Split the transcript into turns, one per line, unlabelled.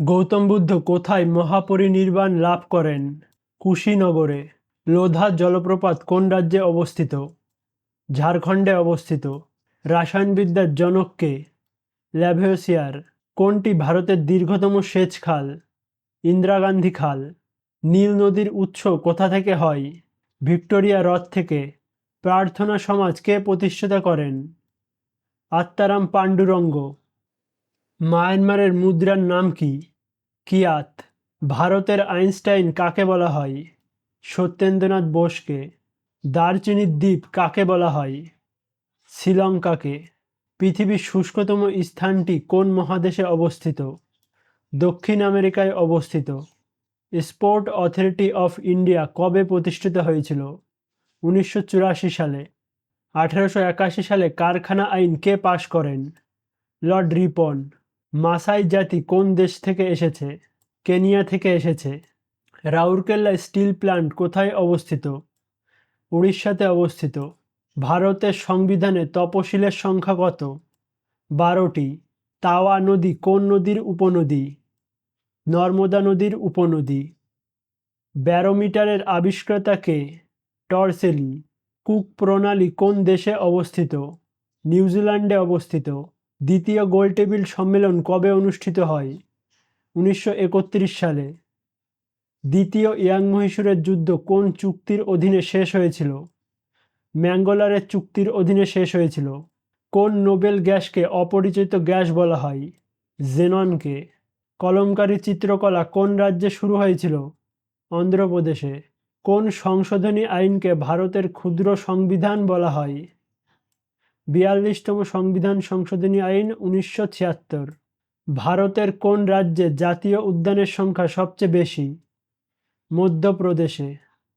গৌতম বুদ্ধ কোথায় মহাপরিনির্বাণ লাভ করেন? কুশীনগরে। লোধা জলপ্রপাত কোন রাজ্যে অবস্থিত? ঝাড়খণ্ডে অবস্থিত। রসায়নবিদ্যার জনক কে? ল্যাভোসিয়ার। কোনটি ভারতের দীর্ঘতম সেচ খাল? ইন্দিরা গান্ধী খাল। নীল নদীর উৎস কোথা থেকে হয়? ভিক্টোরিয়া হ্রদ থেকে। প্রার্থনা সমাজ কে প্রতিষ্ঠাতা করেন? আত্মারাম পাণ্ডুরঙ্গ। মায়ানমারের মুদ্রার নাম কি? কিয়াত। ভারতের আইনস্টাইন কাকে বলা হয়? সত্যেন্দ্রনাথ বোসকে। দারচিনির দ্বীপ কাকে বলা হয়? শ্রীলঙ্কাকে। পৃথিবীর শুষ্কতম স্থানটি কোন মহাদেশে অবস্থিত? দক্ষিণ আমেরিকায় অবস্থিত। স্পোর্ট অথরিটি অফ ইন্ডিয়া কবে প্রতিষ্ঠিত হয়েছিল? 1984 সালে। 1881 সালে কারখানা আইন কে পাশ করেন? লর্ড রিপন। মাসাই জাতি কোন দেশ থেকে এসেছে? কেনিয়া থেকে এসেছে। রাউরকেল্লা স্টিল প্ল্যান্ট কোথায় অবস্থিত? উড়িষ্যাতে অবস্থিত। ভারতের সংবিধানে তপশিলের সংখ্যা কত? 12টি। তাওয়া নদী কোন নদীর উপনদী? নর্মদা নদীর উপনদী। ব্যারোমিটারের আবিষ্কর্তা কে? টরসেলি। কুক প্রণালী কোন দেশে অবস্থিত? নিউজিল্যান্ডে অবস্থিত। দ্বিতীয় গোলটেবিল সম্মেলন কবে অনুষ্ঠিত হয়? 1931 সালে। দ্বিতীয় ইয়াং মহীশূরের যুদ্ধ কোন চুক্তির অধীনে শেষ হয়েছিল? ম্যাঙ্গলারের চুক্তির অধীনে শেষ হয়েছিল। কোন নোবেল গ্যাসকে অপরিচিত গ্যাস বলা হয়? জেননকে। কলমকারী চিত্রকলা কোন রাজ্যে শুরু হয়েছিল? অন্ধ্রপ্রদেশে। কোন সংশোধনী আইনকে ভারতের ক্ষুদ্র সংবিধান বলা হয়? 42তম সংবিধান সংশোধনী আইন 1976। ভারতের কোন রাজ্যে জাতীয় উদ্যানের সংখ্যা সবচেয়ে বেশি? মধ্যপ্রদেশে।